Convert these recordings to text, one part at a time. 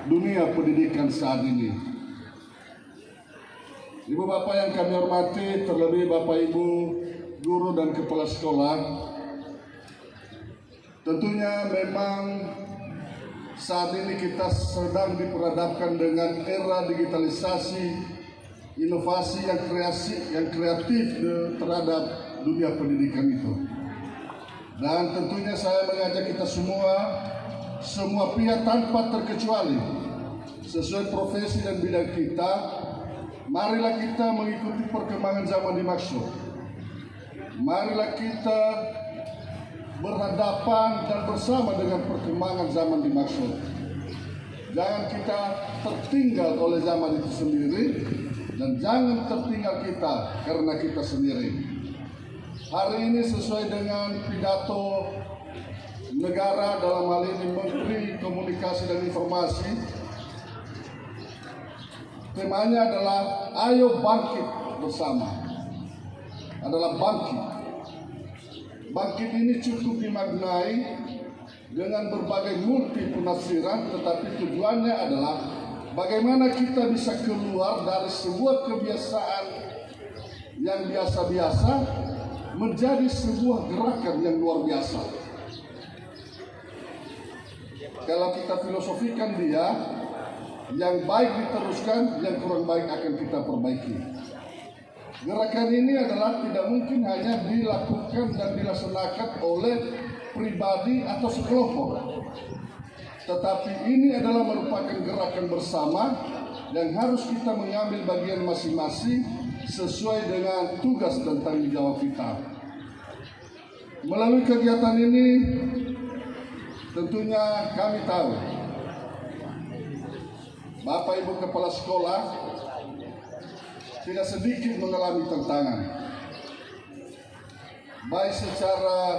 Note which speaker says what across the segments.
Speaker 1: dunia pendidikan saat ini. Ibu Bapak yang kami hormati, terlebih Bapak Ibu guru dan kepala sekolah, tentunya memang saat ini kita sedang diperhadapkan dengan era digitalisasi, inovasi yang kreatif terhadap dunia pendidikan itu. Dan tentunya saya mengajak kita semua pihak tanpa terkecuali, sesuai profesi dan bidang kita, marilah kita mengikuti perkembangan zaman dimaksud. Marilah kita berhadapan dan bersama dengan perkembangan zaman dimaksud. Jangan kita tertinggal oleh zaman itu sendiri, dan jangan tertinggal kita karena kita sendiri. Hari ini sesuai dengan pidato negara, dalam hal ini Menteri Komunikasi dan Informasi, temanya adalah ayo bangkit bersama. Adalah bangkit. Bangkit ini cukup dimaknai dengan berbagai multi penafsiran, tetapi tujuannya adalah bagaimana kita bisa keluar dari sebuah kebiasaan yang biasa-biasa menjadi sebuah gerakan yang luar biasa. Kalau kita filosofikan dia, yang baik diteruskan, yang kurang baik akan kita perbaiki. Gerakan ini adalah tidak mungkin hanya dilakukan dan dilaksanakan oleh pribadi atau sekelompok, tetapi ini adalah merupakan gerakan bersama yang harus kita mengambil bagian masing-masing sesuai dengan tugas dan tanggung jawab kita. Melalui kegiatan ini tentunya kami tahu Bapak Ibu kepala sekolah tidak sedikit mengalami tantangan, baik secara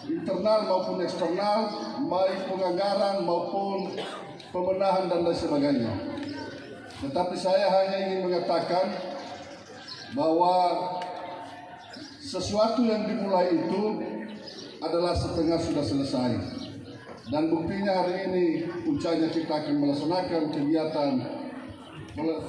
Speaker 1: internal maupun eksternal, baik penganggaran maupun pembenahan dan lain sebagainya. Tetapi saya hanya ingin mengatakan bahwa sesuatu yang dimulai itu adalah setengah sudah selesai. Dan buktinya hari ini puncaknya kita akan melaksanakan kegiatan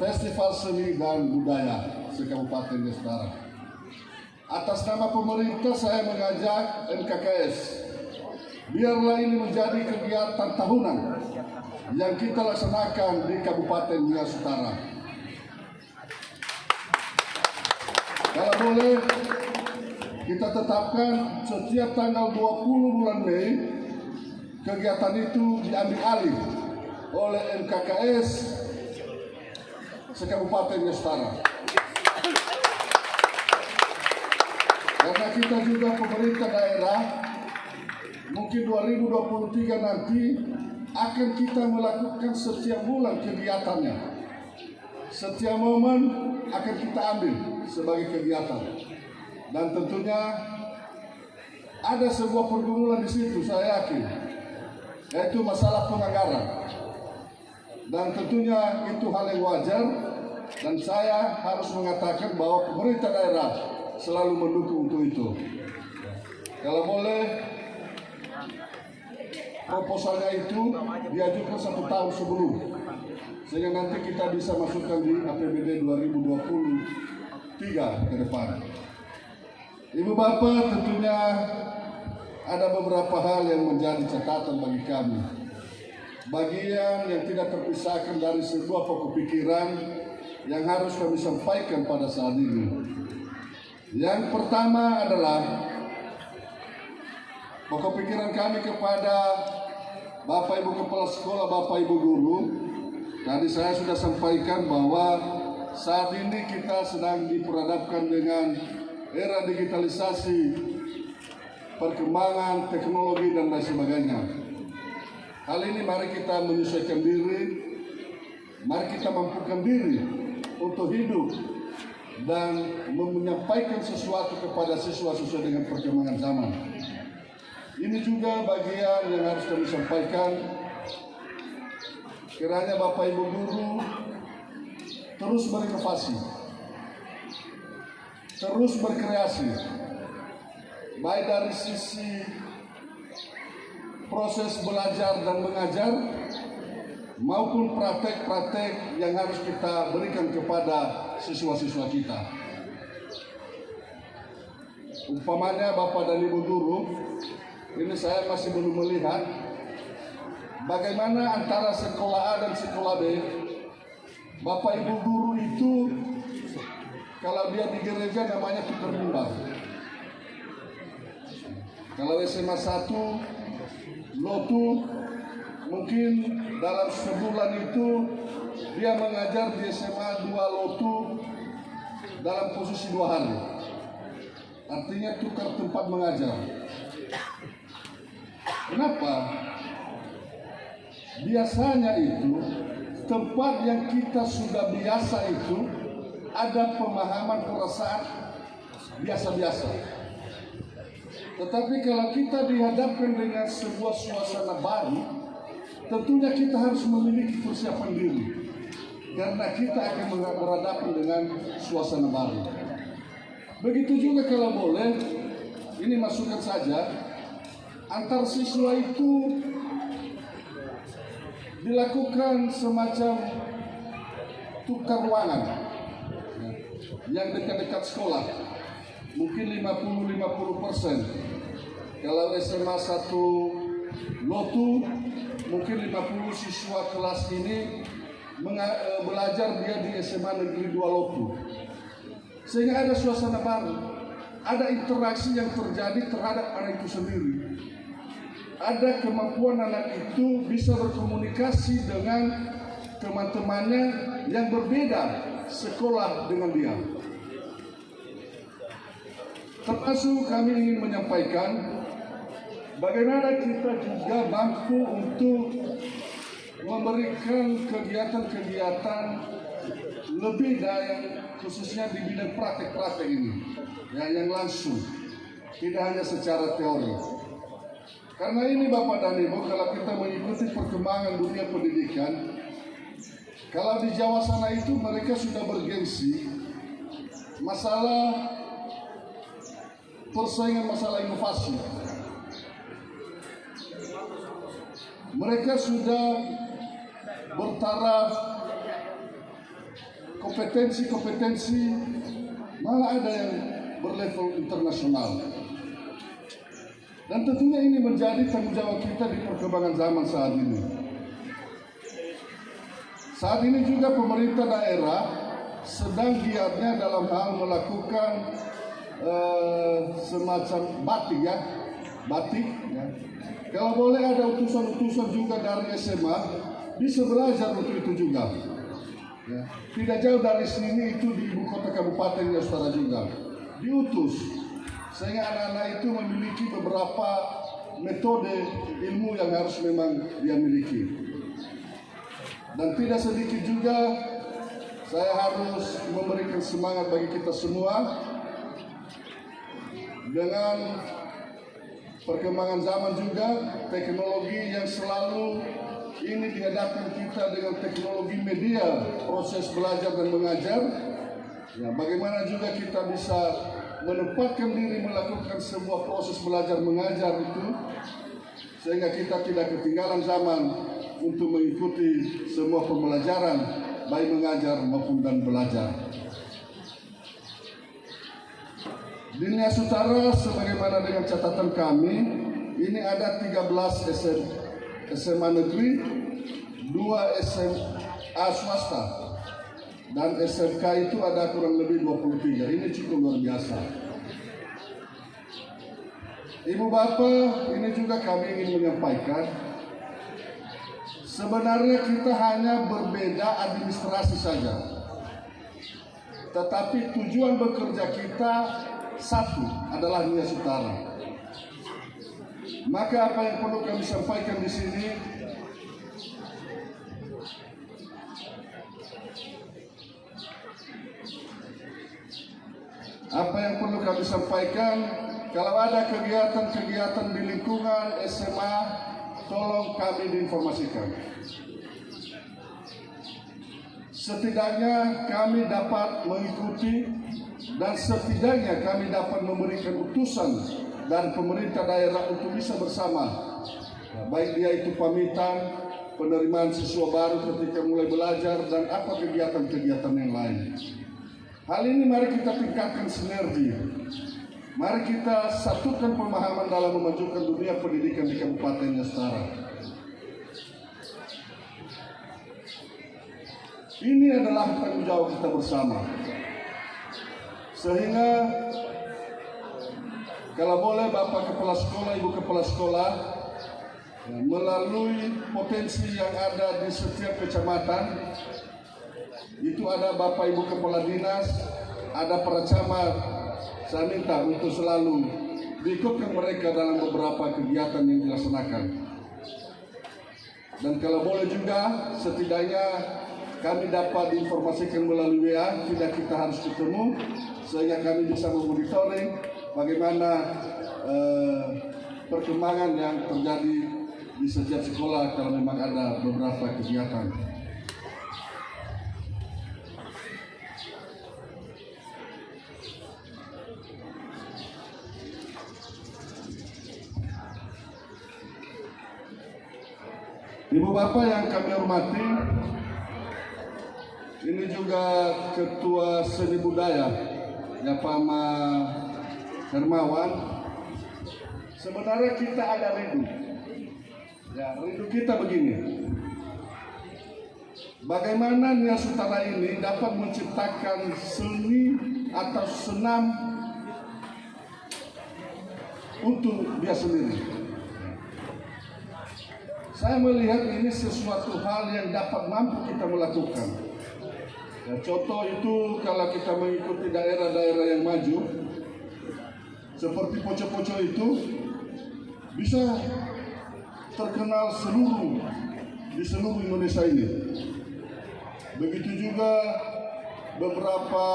Speaker 1: Festival Seni dan Budaya se-Kabupaten Nias. Atas nama pemerintah saya mengajak MKKS, biarlah ini menjadi kegiatan tahunan yang kita laksanakan di Kabupaten Nias Utara. Kalau boleh, kita tetapkan setiap tanggal 20 bulan Mei, kegiatan itu diambil alih oleh MKKS se-Kabupaten Nias. Karena kita juga pemerintah daerah, mungkin 2023 nanti akan kita melakukan setiap bulan kegiatannya. Setiap momen akan kita ambil sebagai kegiatan. Dan tentunya ada sebuah pergumulan di situ, saya yakin, yaitu masalah penganggaran. Dan tentunya itu hal yang wajar, dan saya harus mengatakan bahwa pemerintah daerah selalu mendukung untuk itu. Kalau boleh, proposalnya itu diajukan 1 tahun sebelum, sehingga nanti kita bisa masukkan di APBD 2023 ke depan. Ibu Bapak, tentunya ada beberapa hal yang menjadi catatan bagi kami. Bagian yang tidak terpisahkan dari sebuah pokok pikiran yang harus kami sampaikan pada saat ini. Yang pertama adalah pokok pikiran kami kepada Bapak Ibu kepala sekolah, Bapak Ibu guru. Tadi saya sudah sampaikan bahwa saat ini kita sedang diperhadapkan dengan era digitalisasi, perkembangan teknologi dan lain sebagainya. Hal ini mari kita menyesuaikan diri, mari kita mampukan diri untuk hidup dan menyampaikan sesuatu kepada siswa sesuai dengan perkembangan zaman. Ini juga bagian yang harus kami sampaikan. Kiranya Bapak Ibu guru terus berinovasi, terus berkreasi, baik dari sisi proses belajar dan mengajar maupun praktek-praktek yang harus kita berikan kepada siswa-siswa kita. Umpamanya Bapak dan Ibu guru, ini saya masih belum melihat bagaimana antara sekolah A dan sekolah B. Bapak Ibu guru itu kalau dia di gereja namanya tukar bimbang. Kalau SMA 1 lotu, mungkin dalam sebulan itu dia mengajar di SMA 2 lotu dalam posisi 2 hari. Artinya tukar tempat mengajar. Kenapa? Biasanya itu tempat yang kita sudah biasa itu ada pemahaman perasaan biasa-biasa. Tetapi kalau kita dihadapkan dengan sebuah suasana baru, tentunya kita harus memiliki persiapan diri. Karena kita akan berhadapan dengan suasana baru. Begitu juga kalau boleh, ini masukan saja, antar siswa itu dilakukan semacam tukar ruangan yang dekat-dekat sekolah, mungkin 50-50%. Kalau SMA 1 lotu, mungkin 50 siswa kelas ini belajar dia di SMA Negeri 2 lotu. Sehingga ada suasana baru, ada interaksi yang terjadi terhadap anak itu sendiri. Ada kemampuan anak itu bisa berkomunikasi dengan teman-temannya yang berbeda sekolah dengan dia. Termasuk kami ingin menyampaikan bagaimana kita juga mampu untuk memberikan kegiatan-kegiatan lebih dari khususnya di bidang praktek-praktek ini, yang langsung, tidak hanya secara teori. Karena ini Bapak dan Ibu, kalau kita mengikuti perkembangan dunia pendidikan, kalau di Jawa sana itu mereka sudah bergengsi masalah persaingan, masalah inovasi. Mereka sudah bertaraf kompetensi, malah ada yang berlevel internasional. Dan tentunya ini menjadi tanggung jawab kita di perkembangan zaman saat ini. Saat ini juga pemerintah daerah sedang giatnya dalam hal melakukan semacam batik. Kalau boleh ada utusan-utusan juga dari SMA bisa belajar untuk itu juga. Ya. Tidak jauh dari sini itu di ibu kota kabupaten ya saudara juga diutus. Sehingga anak-anak itu memiliki beberapa metode ilmu yang harus memang dia miliki. Dan tidak sedikit juga saya harus memberikan semangat bagi kita semua dengan perkembangan zaman juga, teknologi yang selalu ini dihadapkan kita dengan teknologi media, proses belajar dan mengajar. Ya, bagaimana juga kita bisa menempatkan diri melakukan sebuah proses belajar mengajar itu sehingga kita tidak ketinggalan zaman untuk mengikuti semua pembelajaran baik mengajar maupun dan belajar. Di Nias Utara sebagaimana dengan catatan kami ini ada 13 SMA negeri, 2 SMA swasta, dan SMK itu ada kurang lebih 23. Ini cukup luar biasa. Ibu Bapak, ini juga kami ingin menyampaikan, sebenarnya kita hanya berbeda administrasi saja, tetapi tujuan bekerja kita satu, adalah Nias Utara. Maka apa yang perlu kami sampaikan di sini, kalau ada kegiatan-kegiatan di lingkungan SMA, tolong kami diinformasikan. Setidaknya kami dapat mengikuti dan setidaknya kami dapat memberikan utusan dari pemerintah daerah untuk bisa bersama. Baik dia itu pamitan penerimaan siswa baru ketika mulai belajar, dan apa kegiatan-kegiatan yang lain. Hal ini mari kita tingkatkan sinergi. Mari kita satukan pemahaman dalam memajukan dunia pendidikan di Kabupaten Nias-Tara. Ini adalah tanggung jawab kita bersama. Sehingga kalau boleh Bapak Kepala Sekolah, Ibu Kepala Sekolah, melalui potensi yang ada di setiap kecamatan, itu ada Bapak Ibu Kepala Dinas, ada para camat, saya minta untuk selalu diikutkan mereka dalam beberapa kegiatan yang dilaksanakan. Dan kalau boleh juga, setidaknya kami dapat diinformasikan melalui WA, tidak kita harus ketemu, sehingga kami bisa memonitoring bagaimana perkembangan yang terjadi di setiap sekolah kalau memang ada beberapa kegiatan. Ibu Bapak yang kami hormati, ini juga Ketua Seni Budaya, ya Pak Hermawan. Sebenarnya kita ada rindu. Ya, rindu kita begini. Bagaimana Nias Utara ini dapat menciptakan seni atau senam untuk dia sendiri. Saya melihat ini sesuatu hal yang dapat mampu kita melakukan. Ya, contoh itu kalau kita mengikuti daerah-daerah yang maju, seperti Poco-Poco itu bisa terkenal di seluruh Indonesia ini. Begitu juga beberapa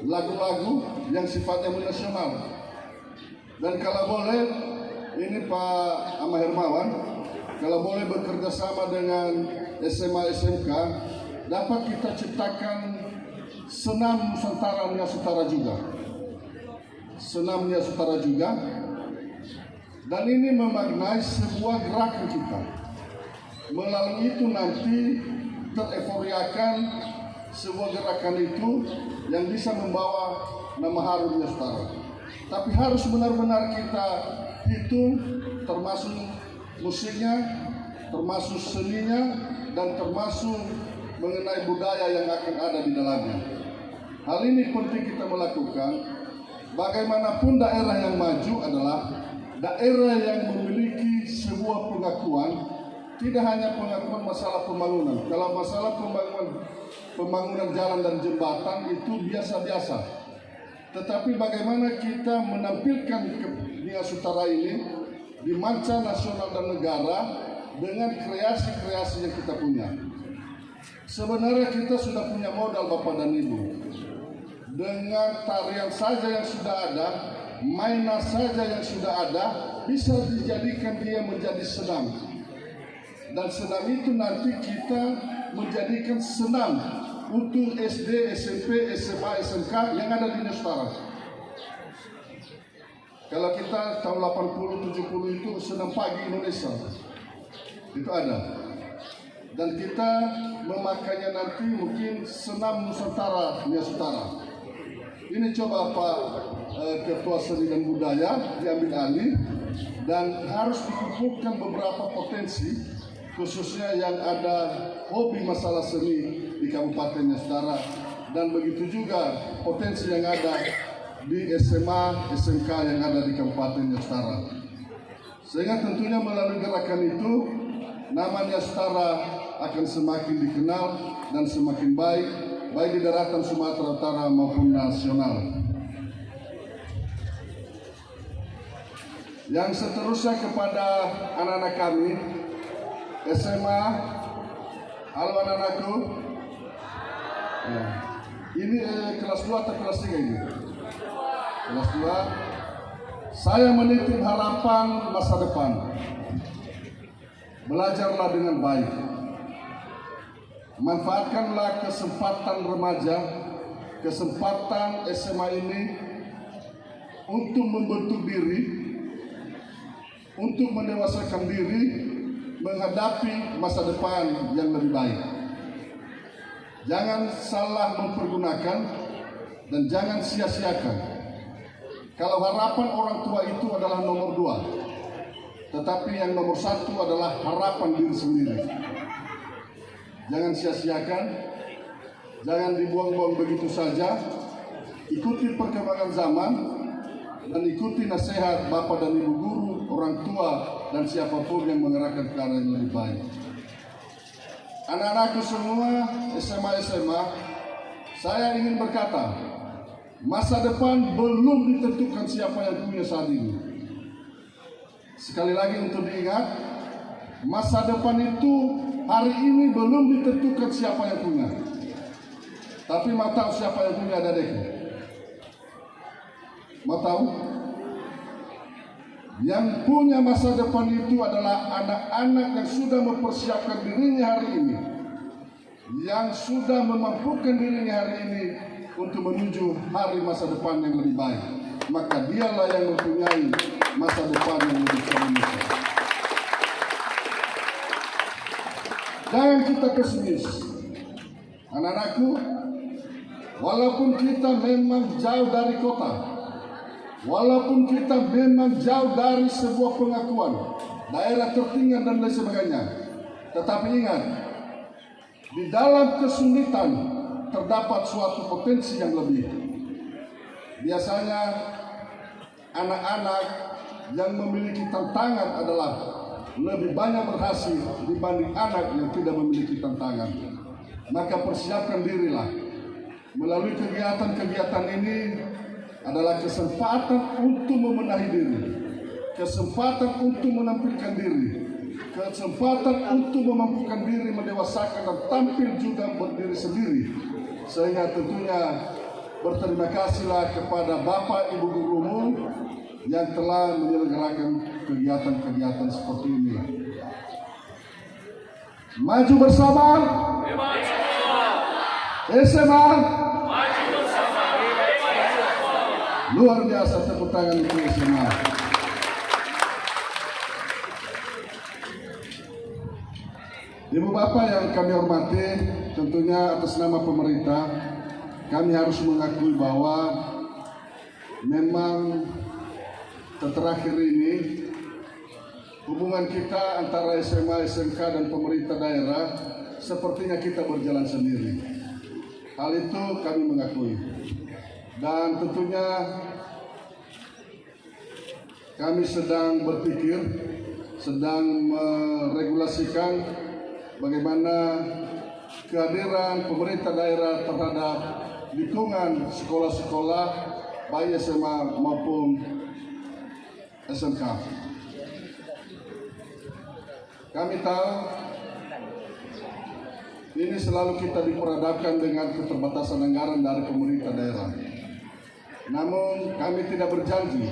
Speaker 1: lagu-lagu yang sifatnya nasional. Dan kalau boleh, ini Pak Ahmad Hermawan, kalau boleh bekerja sama dengan SMA SMK, dapat kita ciptakan senam Nusantara Nias Utara juga. Senam Nias Utara juga. Dan ini memaknai sebuah gerakan kita. Melalui itu nanti tereforiakan sebuah gerakan itu yang bisa membawa nama harum Nias Utara. Tapi harus benar-benar kita hitung, termasuk musiknya, termasuk seninya, dan termasuk mengenai budaya yang akan ada di dalamnya. Hal ini penting kita melakukan. Bagaimanapun daerah yang maju adalah daerah yang memiliki sebuah pengakuan, tidak hanya pengakuan masalah pembangunan. Kalau masalah pembangunan jalan dan jembatan itu biasa-biasa. Tetapi bagaimana kita menampilkan Nias Utara ini di manca nasional dan negara dengan kreasi-kreasi yang kita punya. Sebenarnya kita sudah punya modal Bapak dan Ibu. Dengan tarian saja yang sudah ada, mainan saja yang sudah ada, bisa dijadikan dia menjadi senam. Dan senam itu nanti kita menjadikan senam untuk SD, SMP, SMA, SMK yang ada di Nias Utara. Kalau kita tahun 80-70 itu senam pagi Indonesia, itu ada. Dan kita memakainya nanti mungkin senam Nusantara Nias Utara. Ini coba Pak Ketua Seni dan Budaya diambil alih dan harus dikumpulkan beberapa potensi, khususnya yang ada hobi masalah seni di Kabupaten Nias Utara, dan begitu juga potensi yang ada di SMA, SMK yang ada di Kabupaten Nias Utara. Sehingga tentunya melalui gerakan itu, nama Nias Utara akan semakin dikenal dan semakin baik, baik di daratan Sumatera Utara maupun nasional. Yang seterusnya kepada anak-anak kami, SMA, halo anak-anakku. Ya. Ini kelas 2 atau kelas 3 ini? Kelas 2. Saya menitip harapan masa depan. Belajarlah dengan baik. Manfaatkanlah kesempatan remaja, kesempatan SMA ini untuk membentuk diri, untuk mendewasakan diri, menghadapi masa depan yang lebih baik. Jangan salah mempergunakan dan jangan sia-siakan. Kalau harapan orang tua itu adalah nomor 2, tetapi yang nomor 1 adalah harapan diri sendiri. Jangan sia-siakan, jangan dibuang-buang begitu saja. Ikuti perkembangan zaman dan ikuti nasihat Bapak dan Ibu guru, orang tua, dan siapapun yang mengarahkan ke arah yang lebih baik. Anak-anakku semua SMA, saya ingin berkata, masa depan belum ditentukan siapa yang punya saat ini. Sekali lagi untuk diingat, masa depan itu hari ini belum ditentukan siapa yang punya. Tapi mau tahu siapa yang punya adek-adekku? Mau tahu? Yang punya masa depan itu adalah anak-anak yang sudah mempersiapkan dirinya hari ini, yang sudah memampukan dirinya hari ini untuk menuju hari masa depan yang lebih baik. Maka dialah yang mempunyai masa depan yang lebih cerah. Jangan kita pesimis. Anak-anakku, walaupun kita memang jauh dari kota, walaupun kita memang jauh dari sebuah pengakuan, daerah tertinggal dan lain sebagainya, tetapi ingat, di dalam kesulitan terdapat suatu potensi yang lebih. Biasanya anak-anak yang memiliki tantangan adalah lebih banyak berhasil dibanding anak yang tidak memiliki tantangan. Maka persiapkan dirilah. Melalui kegiatan-kegiatan ini adalah kesempatan untuk membenahi diri, kesempatan untuk menampilkan diri, kesempatan untuk memampukan diri mendewasakan dan tampil juga berdiri sendiri. Sehingga tentunya berterima kasihlah kepada Bapak Ibu gurumu yang telah menyelenggarakan kegiatan-kegiatan seperti ini. Maju bersama SMA. Luar biasa, tepuk tangan untuk SMA. Ibu Bapak yang kami hormati, tentunya atas nama pemerintah, kami harus mengakui bahwa memang terakhir ini hubungan kita antara SMA, SMK dan pemerintah daerah sepertinya kita berjalan sendiri. Hal itu kami mengakui. Dan tentunya kami sedang berpikir, sedang meregulasikan bagaimana kehadiran pemerintah daerah terhadap lingkungan sekolah-sekolah baik SMA maupun SMK. Kami tahu ini selalu kita diperhadapkan dengan keterbatasan anggaran dari pemerintah daerah. Namun kami tidak berjanji,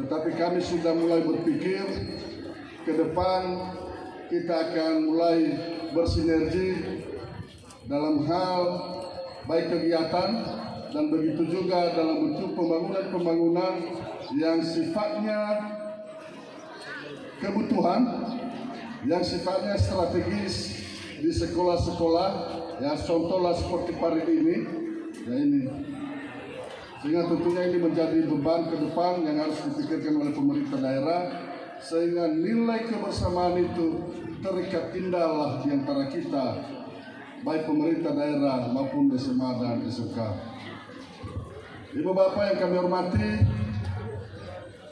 Speaker 1: tetapi kami sudah mulai berpikir ke depan kita akan mulai bersinergi dalam hal baik kegiatan dan begitu juga dalam bentuk pembangunan-pembangunan yang sifatnya kebutuhan, yang sifatnya strategis di sekolah-sekolah, ya contohlah seperti Parit ini, ya ini. Sehingga tentunya ini menjadi beban ke depan yang harus dipikirkan oleh pemerintah daerah, sehingga nilai kebersamaan itu terikat indahlah di antara kita, baik pemerintah daerah maupun SMA dan SMK. Ibu Bapak yang kami hormati,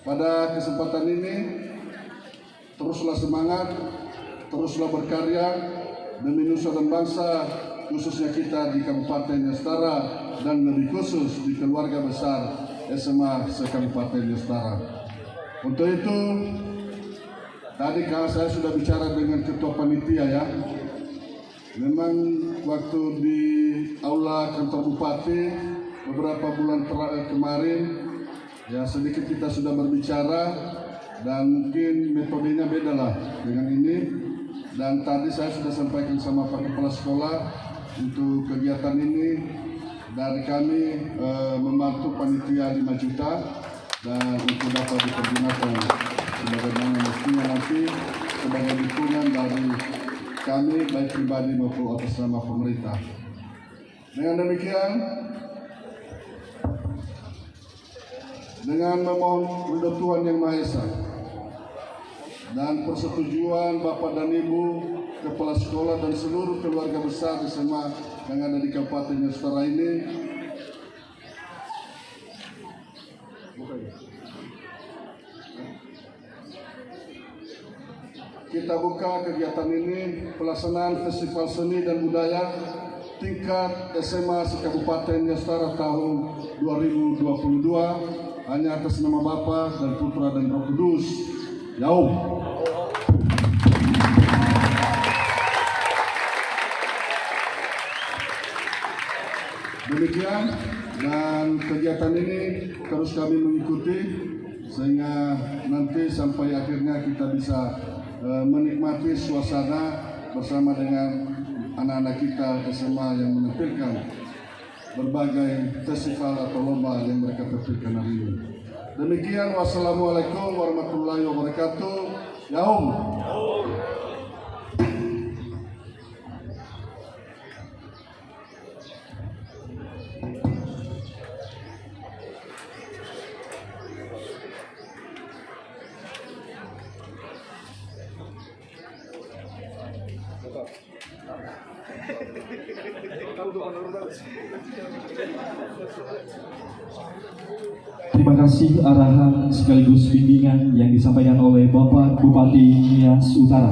Speaker 1: pada kesempatan ini teruslah semangat, teruslah berkarya demi nusa dan bangsa, khususnya kita di Kabupaten Yastara dan lebih khusus di keluarga besar SMA se-Kabupaten Yastara. Untuk itu, tadi kalau saya sudah bicara dengan Ketua Panitia ya, memang waktu di Aula Kantor Bupati beberapa bulan kemarin, ya sedikit kita sudah berbicara dan mungkin metodenya beda lah dengan ini. Dan tadi saya sudah sampaikan sama Pak Kepala Sekolah untuk kegiatan ini dari kami membantu panitia 5 juta dan untuk dapat dipergunakan sebagaimana mestinya nanti sebagai dukungan dari kami baik pribadi maupun atas nama pemerintah. Dengan demikian, dengan memohon ridho Tuhan Yang Maha Esa dan persetujuan Bapak dan Ibu, Kepala Sekolah dan seluruh keluarga besar SMA yang ada di Kabupaten Nusantara ini, kita buka kegiatan ini, pelaksanaan Festival Seni dan Budaya tingkat SMA se-Kabupaten Nusantara tahun 2022 hanya atas nama Bapa dan Putra dan Roh Kudus. Yaum. Demikian, dan kegiatan ini terus kami mengikuti sehingga nanti sampai akhirnya kita bisa menikmati suasana bersama dengan anak-anak kita SMA yang menampilkan berbagai festival atau lomba yang mereka tampilkan hari ini. Demikian, wassalamualaikum warahmatullahi wabarakatuh. Yaum.
Speaker 2: Terima kasih arahan sekaligus bimbingan yang disampaikan oleh Bapak Bupati Nias Utara.